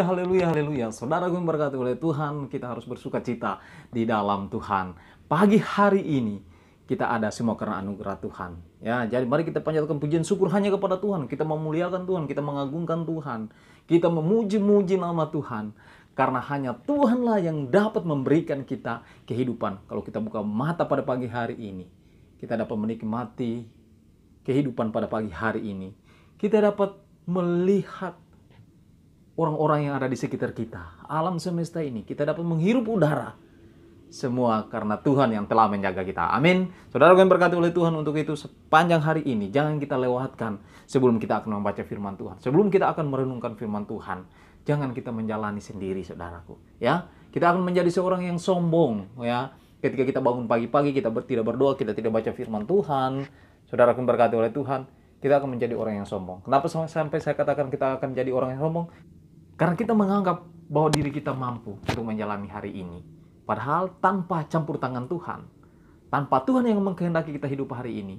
haleluya, haleluya, haleluya. Saudara gue berkati oleh Tuhan, kita harus bersuka cita di dalam Tuhan. Pagi hari ini kita ada semua karena anugerah Tuhan. Ya, jadi mari kita panjatkan pujian syukur hanya kepada Tuhan. Kita memuliakan Tuhan, kita mengagungkan Tuhan. Kita memuji-muji nama Tuhan. Karena hanya Tuhanlah yang dapat memberikan kita kehidupan. Kalau kita buka mata pada pagi hari ini, kita dapat menikmati kehidupan pada pagi hari ini. Kita dapat melihat orang-orang yang ada di sekitar kita, alam semesta ini. Kita dapat menghirup udara. Semua karena Tuhan yang telah menjaga kita. Amin. Saudara yang berkati oleh Tuhan, untuk itu sepanjang hari ini jangan kita lewatkan sebelum kita akan membaca firman Tuhan. Sebelum kita akan merenungkan firman Tuhan, jangan kita menjalani sendiri, saudaraku. Ya, kita akan menjadi seorang yang sombong. Ya, ketika kita bangun pagi-pagi kita tidak berdoa, kita tidak baca firman Tuhan. Saudara yang berkati oleh Tuhan, kita akan menjadi orang yang sombong. Kenapa sampai saya katakan kita akan jadi orang yang sombong? Karena kita menganggap bahwa diri kita mampu untuk menjalani hari ini. Padahal tanpa campur tangan Tuhan, tanpa Tuhan yang mengkehendaki kita hidup hari ini,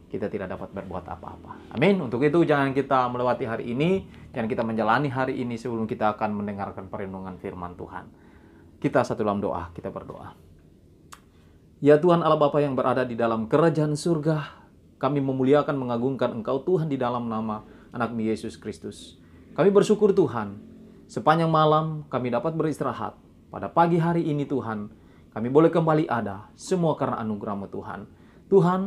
kita tidak dapat berbuat apa-apa. Amin. Untuk itu jangan kita melewati hari ini, jangan kita menjalani hari ini sebelum kita akan mendengarkan perenungan firman Tuhan. Kita satu dalam doa, kita berdoa. Ya Tuhan Allah Bapa yang berada di dalam kerajaan surga, kami memuliakan, mengagungkan Engkau Tuhan di dalam nama anak-Mu Yesus Kristus. Kami bersyukur Tuhan, sepanjang malam kami dapat beristirahat. Pada pagi hari ini Tuhan, kami boleh kembali ada, semua karena anugerah-Mu Tuhan. Tuhan,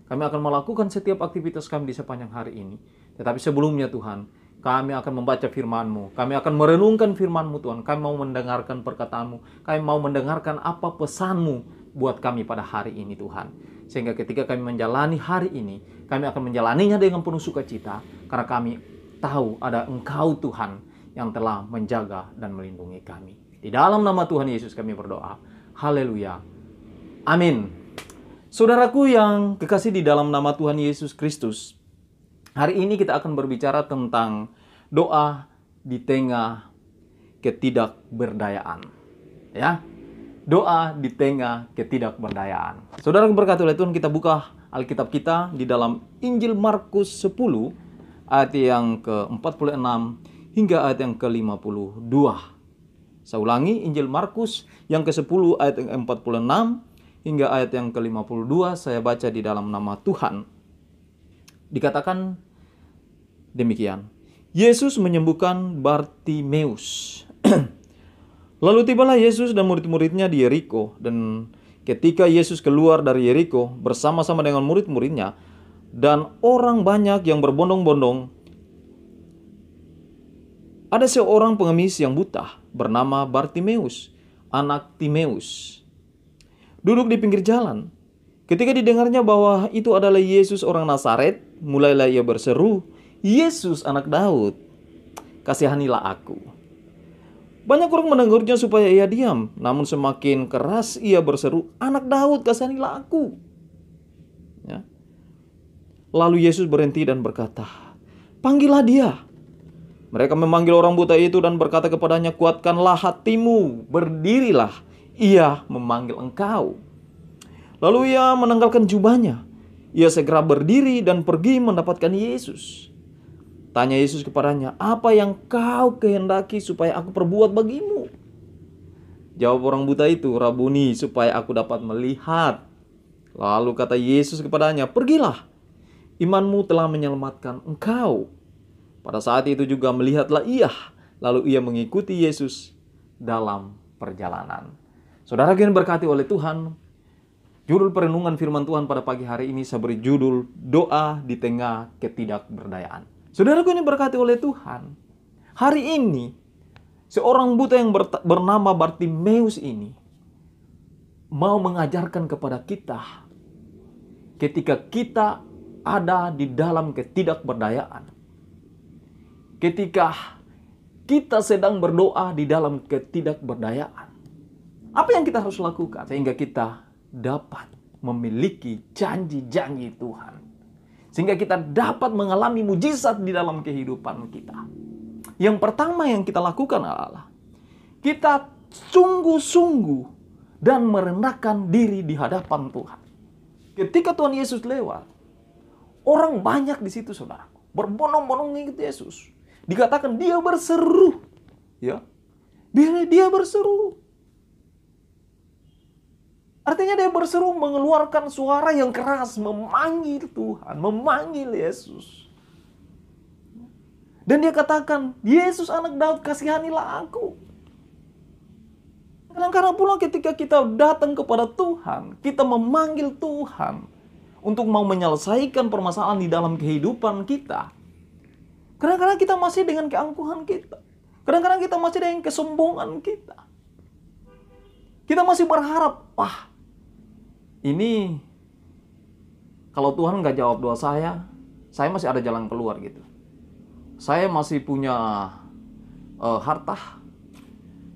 kami akan melakukan setiap aktivitas kami di sepanjang hari ini. Tetapi sebelumnya Tuhan, kami akan membaca firman-Mu, kami akan merenungkan firman-Mu Tuhan. Kami mau mendengarkan perkataan-Mu, kami mau mendengarkan apa pesan-Mu buat kami pada hari ini Tuhan. Sehingga ketika kami menjalani hari ini, kami akan menjalaninya dengan penuh sukacita, karena kami tahu ada Engkau Tuhan yang telah menjaga dan melindungi kami. Di dalam nama Tuhan Yesus kami berdoa. Haleluya. Amin. Saudaraku yang kekasih di dalam nama Tuhan Yesus Kristus, hari ini kita akan berbicara tentang doa di tengah ketidakberdayaan. Ya, doa di tengah ketidakberdayaan. Saudara berkati oleh Tuhan, kita buka Alkitab kita di dalam Injil Markus 10 ayat yang ke-46 hingga ayat yang ke-52. Saya ulangi, Injil Markus yang ke-10 ayat yang ke-46 hingga ayat yang ke-52. Saya baca di dalam nama Tuhan. Dikatakan demikian. Yesus menyembuhkan Bartimeus. Lalu tibalah Yesus dan murid-muridnya di Yeriko. Dan ketika Yesus keluar dari Yeriko bersama-sama dengan murid-muridnya, dan orang banyak yang berbondong-bondong, ada seorang pengemis yang buta bernama Bartimeus, anak Timeus, duduk di pinggir jalan. Ketika didengarnya bahwa itu adalah Yesus orang Nazaret, mulailah ia berseru, "Yesus anak Daud, kasihanilah aku." Banyak orang menegurnya supaya ia diam, namun semakin keras ia berseru, "Anak Daud, kasihanilah aku." Ya. Lalu Yesus berhenti dan berkata, "Panggillah dia." Mereka memanggil orang buta itu dan berkata kepadanya, "Kuatkanlah hatimu, berdirilah, ia memanggil engkau." Lalu ia menanggalkan jubahnya. Ia segera berdiri dan pergi mendapatkan Yesus. Tanya Yesus kepadanya, "Apa yang kau kehendaki supaya aku perbuat bagimu?" Jawab orang buta itu, "Rabuni, supaya aku dapat melihat." Lalu kata Yesus kepadanya, "Pergilah, imanmu telah menyelamatkan engkau." Pada saat itu juga melihatlah ia, lalu ia mengikuti Yesus dalam perjalanan. Saudara yang berkati oleh Tuhan, judul perenungan firman Tuhan pada pagi hari ini saya beri judul doa di tengah ketidakberdayaan. Saudaraku yang berkati oleh Tuhan, hari ini seorang buta yang bernama Bartimeus ini mau mengajarkan kepada kita, ketika kita ada di dalam ketidakberdayaan, ketika kita sedang berdoa di dalam ketidakberdayaan, apa yang kita harus lakukan sehingga kita dapat memiliki janji-janji Tuhan, sehingga kita dapat mengalami mujizat di dalam kehidupan kita. Yang pertama yang kita lakukan adalah kita sungguh-sungguh dan merendahkan diri di hadapan Tuhan. Ketika Tuhan Yesus lewat, orang banyak di situ, saudara, berbondong-bondong mengikuti Yesus. Dikatakan dia berseru, Ya, dia berseru. Artinya dia berseru mengeluarkan suara yang keras, memanggil Tuhan, memanggil Yesus. Dan dia katakan, Yesus anak Daud, kasihanilah aku. Kadang-kadang pula ketika kita datang kepada Tuhan, kita memanggil Tuhan untuk mau menyelesaikan permasalahan di dalam kehidupan kita. Kadang-kadang kita masih dengan keangkuhan kita. Kadang-kadang kita masih dengan kesombongan kita. Kita masih berharap, ini kalau Tuhan nggak jawab doa saya masih ada jalan keluar gitu. Saya masih punya harta,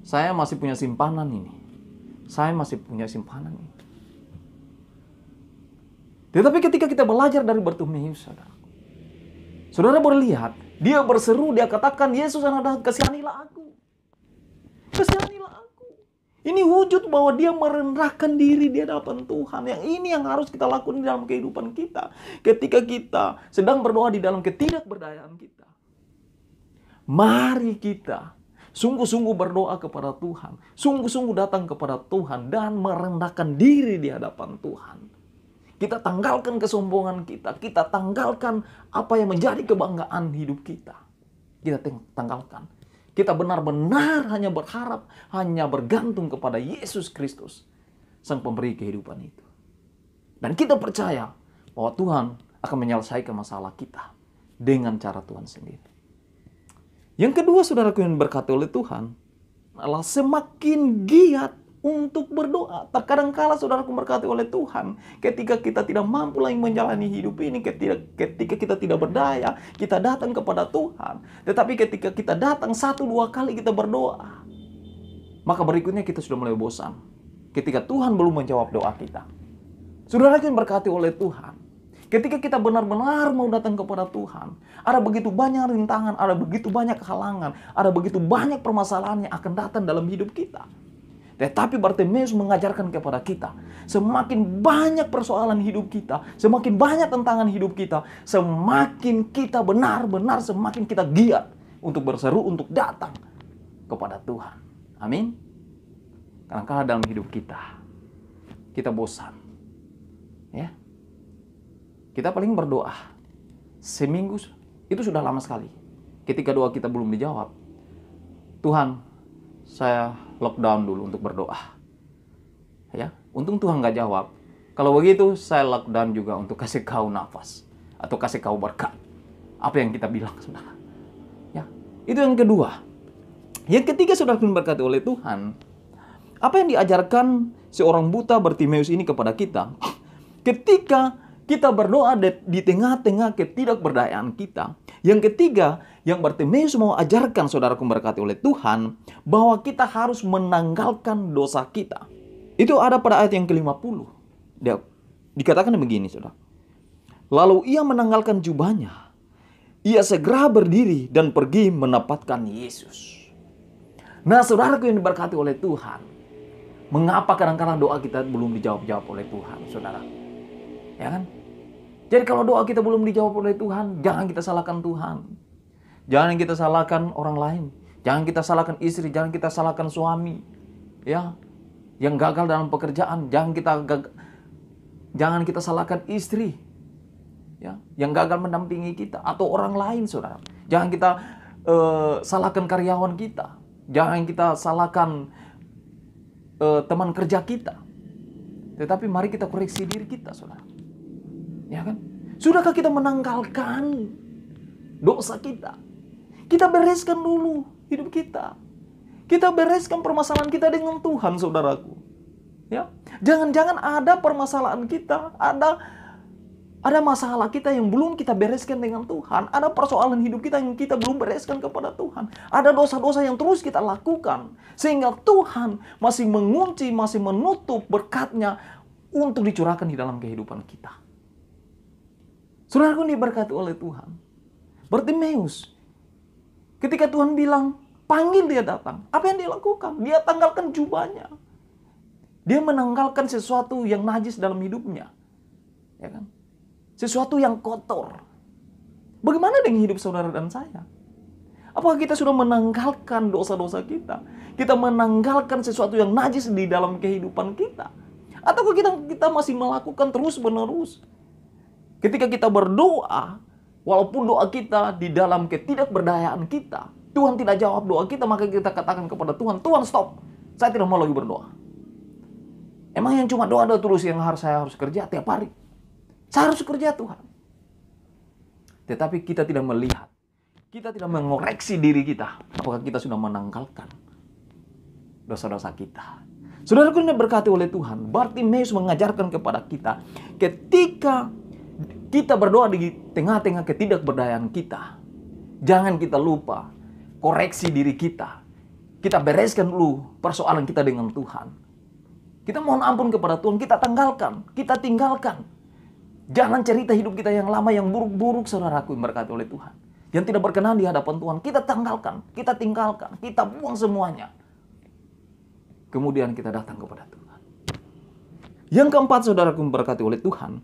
saya masih punya simpanan ini. Saya masih punya simpanan ini. Tetapi ketika kita belajar dari Bartimeus, saudara boleh lihat, dia berseru, dia katakan, Yesus anak Daud, kasihanilah aku. Kasihanilah aku. Ini wujud bahwa dia merendahkan diri di hadapan Tuhan. Yang ini yang harus kita lakukan di dalam kehidupan kita. Ketika kita sedang berdoa di dalam ketidakberdayaan kita. Mari kita sungguh-sungguh berdoa kepada Tuhan. Sungguh-sungguh datang kepada Tuhan dan merendahkan diri di hadapan Tuhan. Kita tanggalkan kesombongan kita. Kita tanggalkan apa yang menjadi kebanggaan hidup kita. Kita tanggalkan. Kita benar-benar hanya berharap, hanya bergantung kepada Yesus Kristus, Sang Pemberi kehidupan itu. Dan kita percaya bahwa Tuhan akan menyelesaikan masalah kita dengan cara Tuhan sendiri. Yang kedua, saudaraku yang berkati oleh Tuhan, adalah semakin giat untuk berdoa. Terkadang kala saudaraku berkati oleh Tuhan, ketika kita tidak mampu lagi menjalani hidup ini, ketika kita tidak berdaya, kita datang kepada Tuhan. Tetapi ketika kita datang 1-2 kali kita berdoa, maka berikutnya kita sudah mulai bosan. Ketika Tuhan belum menjawab doa kita. Saudaraku yang berkati oleh Tuhan, ketika kita benar-benar mau datang kepada Tuhan, ada begitu banyak rintangan, ada begitu banyak halangan, ada begitu banyak permasalahan yang akan datang dalam hidup kita. Tetapi Bartimeus mengajarkan kepada kita, semakin banyak persoalan hidup kita, semakin banyak tantangan hidup kita, semakin kita benar-benar, semakin kita giat untuk berseru, untuk datang kepada Tuhan. Amin. Kadang-kadang dalam hidup kita bosan. Ya. Kita paling berdoa seminggu, itu sudah lama sekali. Ketika doa kita belum dijawab, Tuhan, saya lockdown dulu untuk berdoa. Ya, untung Tuhan nggak jawab. Kalau begitu, saya lockdown juga untuk kasih kau nafas atau kasih kau berkat. Apa yang kita bilang, saudara? Ya, itu yang kedua. Yang ketiga, saudara berkati oleh Tuhan. Apa yang diajarkan seorang buta Bartimeus ini kepada kita? Ketika kita berdoa di tengah-tengah ketidakberdayaan kita. Yang ketiga, yang Bartimeus mau ajarkan saudaraku berkati oleh Tuhan, bahwa kita harus menanggalkan dosa kita. Itu ada pada ayat yang ke-50. Dikatakan begini, saudara. Lalu ia menanggalkan jubahnya. Ia segera berdiri dan pergi mendapatkan Yesus. Nah, saudaraku yang diberkati oleh Tuhan, mengapa kadang-kadang doa kita belum dijawab-jawab oleh Tuhan, saudara? Ya kan? Jadi kalau doa kita belum dijawab oleh Tuhan, jangan kita salahkan Tuhan. Jangan kita salahkan orang lain. Jangan kita salahkan istri, jangan kita salahkan suami. Ya, yang gagal dalam pekerjaan, jangan kita salahkan istri. Ya, yang gagal mendampingi kita atau orang lain, saudara. Jangan kita salahkan karyawan kita. Jangan kita salahkan teman kerja kita. Tetapi mari kita koreksi diri kita, saudara. Ya kan? Sudahkah kita menanggalkan dosa kita? Kita bereskan dulu hidup kita. Kita bereskan permasalahan kita dengan Tuhan, saudaraku. Ya, jangan-jangan ada permasalahan kita, ada masalah kita yang belum kita bereskan dengan Tuhan. Ada persoalan hidup kita yang kita belum bereskan kepada Tuhan. Ada dosa-dosa yang terus kita lakukan. Sehingga Tuhan masih mengunci, masih menutup berkat-Nya untuk dicurahkan di dalam kehidupan kita. Saudaraku diberkati oleh Tuhan. Bartimeus, ketika Tuhan bilang, panggil dia datang. Apa yang dia lakukan? Dia tanggalkan jubahnya. Dia menanggalkan sesuatu yang najis dalam hidupnya. Ya kan? Sesuatu yang kotor. Bagaimana dengan hidup saudara dan saya? Apakah kita sudah menanggalkan dosa-dosa kita? Kita menanggalkan sesuatu yang najis di dalam kehidupan kita? Ataukah kita masih melakukan terus-menerus? Ketika kita berdoa, walaupun doa kita di dalam ketidakberdayaan kita, Tuhan tidak jawab doa kita, maka kita katakan kepada Tuhan, Tuhan stop, saya tidak mau lagi berdoa. Emang yang cuma doa-doa terus yang saya harus kerja tiap hari? Saya harus kerja Tuhan. Tetapi kita tidak melihat, kita tidak mengoreksi diri kita. Apakah kita sudah menanggalkan dosa-dosa kita? Saudaraku yang berkati oleh Tuhan, Bartimeus mengajarkan kepada kita, ketika kita berdoa di tengah-tengah ketidakberdayaan kita, jangan kita lupa koreksi diri kita. Kita bereskan dulu persoalan kita dengan Tuhan. Kita mohon ampun kepada Tuhan, kita tanggalkan, kita tinggalkan. Jangan cerita hidup kita yang lama, yang buruk-buruk, saudaraku yang berkati oleh Tuhan. Yang tidak berkenan di hadapan Tuhan, kita tanggalkan, kita tinggalkan, kita buang semuanya. Kemudian kita datang kepada Tuhan. Yang keempat, saudaraku yang berkati oleh Tuhan,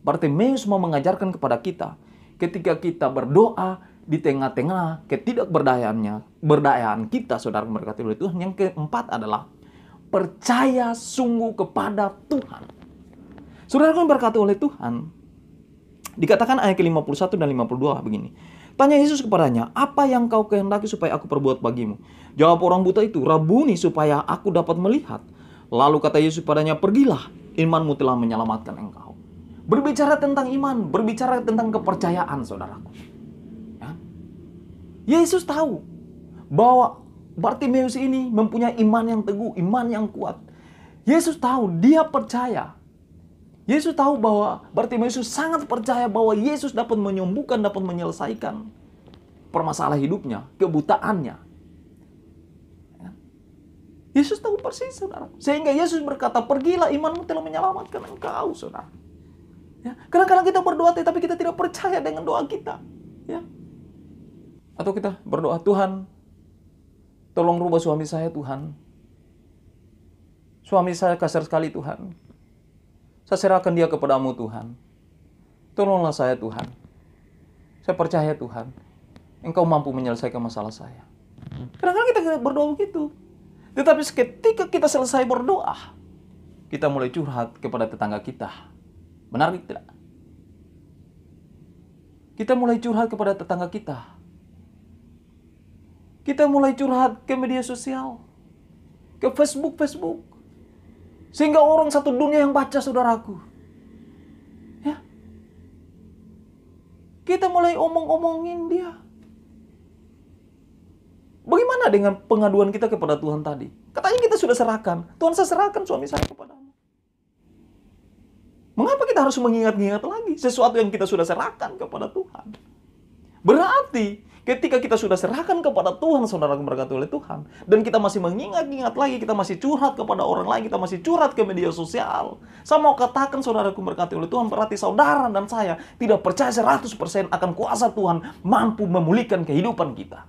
Bartimeus mau mengajarkan kepada kita, ketika kita berdoa di tengah-tengah ketidakberdayaan kita, saudara yang berkati oleh Tuhan. Yang keempat adalah percaya sungguh kepada Tuhan. Saudara yang berkati oleh Tuhan, dikatakan ayat ke-51 dan 52 begini. Tanya Yesus kepadanya, apa yang kau kehendaki supaya aku perbuat bagimu? Jawab orang buta itu, Rabuni, supaya aku dapat melihat. Lalu kata Yesus kepadanya, pergilah, imanmu telah menyelamatkan engkau. Berbicara tentang iman, berbicara tentang kepercayaan, saudaraku. Ya? Yesus tahu bahwa Bartimeus ini mempunyai iman yang teguh, iman yang kuat. Yesus tahu, dia percaya. Yesus tahu bahwa Bartimeus sangat percaya bahwa Yesus dapat menyembuhkan, dapat menyelesaikan permasalahan hidupnya, kebutaannya. Ya. Yesus tahu persis, saudara. Sehingga Yesus berkata, pergilah, imanmu telah menyelamatkan engkau, saudara. Ya. Kadang-kadang kita berdoa, tapi kita tidak percaya dengan doa kita. Ya. Atau kita berdoa, Tuhan, tolong rubah suami saya, Tuhan. Suami saya kasar sekali, Tuhan. Saya serahkan dia kepadamu, Tuhan. Tolonglah saya, Tuhan. Saya percaya, Tuhan. Engkau mampu menyelesaikan masalah saya. Kadang-kadang kita berdoa begitu. Tetapi ketika kita selesai berdoa, kita mulai curhat kepada tetangga kita. Benar tidak? Kita mulai curhat kepada tetangga kita. Kita mulai curhat ke media sosial. Ke Facebook. Sehingga orang satu dunia yang baca, saudaraku. Ya. Kita mulai omong-omongin dia. Bagaimana dengan pengaduan kita kepada Tuhan tadi? Katanya kita sudah serahkan. Tuhan, saya serahkan suami saya kepadamu. Mengapa kita harus mengingat-ingat lagi sesuatu yang kita sudah serahkan kepada Tuhan? Berarti ketika kita sudah serahkan kepada Tuhan, saudara berkati oleh Tuhan, dan kita masih mengingat-ingat lagi, kita masih curhat kepada orang lain, kita masih curhat ke media sosial. Saya mau katakan, saudaraku berkati oleh Tuhan, berarti saudara dan saya tidak percaya 100% akan kuasa Tuhan mampu memulihkan kehidupan kita.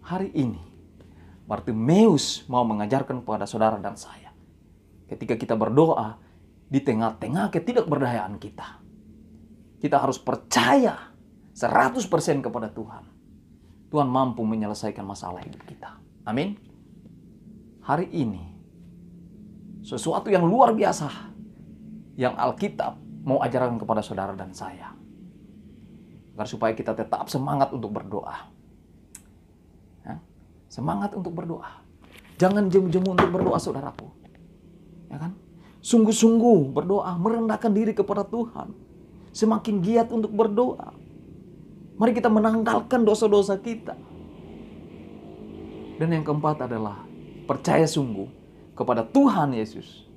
Hari ini, Bartimeus mau mengajarkan kepada saudara dan saya, ketika kita berdoa di tengah-tengah ketidakberdayaan kita, kita harus percaya 100% kepada Tuhan. Tuhan mampu menyelesaikan masalah hidup kita. Amin. Hari ini, sesuatu yang luar biasa yang Alkitab mau ajarkan kepada saudara dan saya. Agar supaya kita tetap semangat untuk berdoa. Ya? Semangat untuk berdoa. Jangan jemu-jemu untuk berdoa, saudaraku. Ya kan? Sungguh-sungguh berdoa, merendahkan diri kepada Tuhan. Semakin giat untuk berdoa. Mari kita menanggalkan dosa-dosa kita. Dan yang keempat adalah percaya sungguh kepada Tuhan Yesus,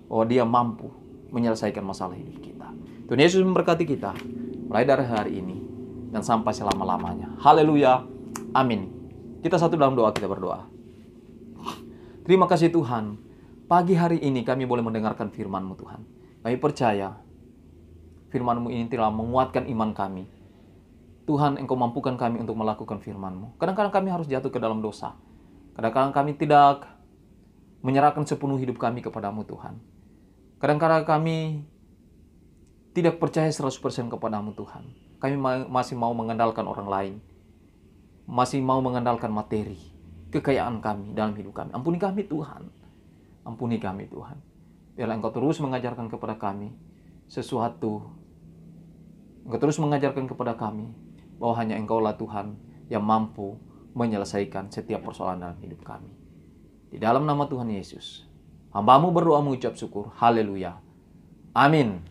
bahwa Dia mampu menyelesaikan masalah hidup kita. Tuhan Yesus memberkati kita mulai dari hari ini dan sampai selama-lamanya. Haleluya. Amin. Kita satu dalam doa, kita berdoa. Terima kasih Tuhan. Pagi hari ini kami boleh mendengarkan firman-Mu, Tuhan. Kami percaya firman-Mu ini telah menguatkan iman kami. Tuhan, Engkau mampukan kami untuk melakukan firman-Mu. Kadang-kadang kami harus jatuh ke dalam dosa. Kadang-kadang kami tidak menyerahkan sepenuh hidup kami kepadamu, Tuhan. Kadang-kadang kami tidak percaya 100% kepadamu Tuhan. Kami masih mau mengandalkan orang lain. Masih mau mengandalkan materi, kekayaan kami dalam hidup kami. Ampuni kami Tuhan. Ampuni kami Tuhan. Biarlah Engkau terus mengajarkan kepada kami sesuatu. Engkau terus mengajarkan kepada kami bahwa hanya Engkaulah Tuhan yang mampu menyelesaikan setiap persoalan dalam hidup kami. Di dalam nama Tuhan Yesus, hamba-Mu berdoa mengucap syukur. Haleluya. Amin.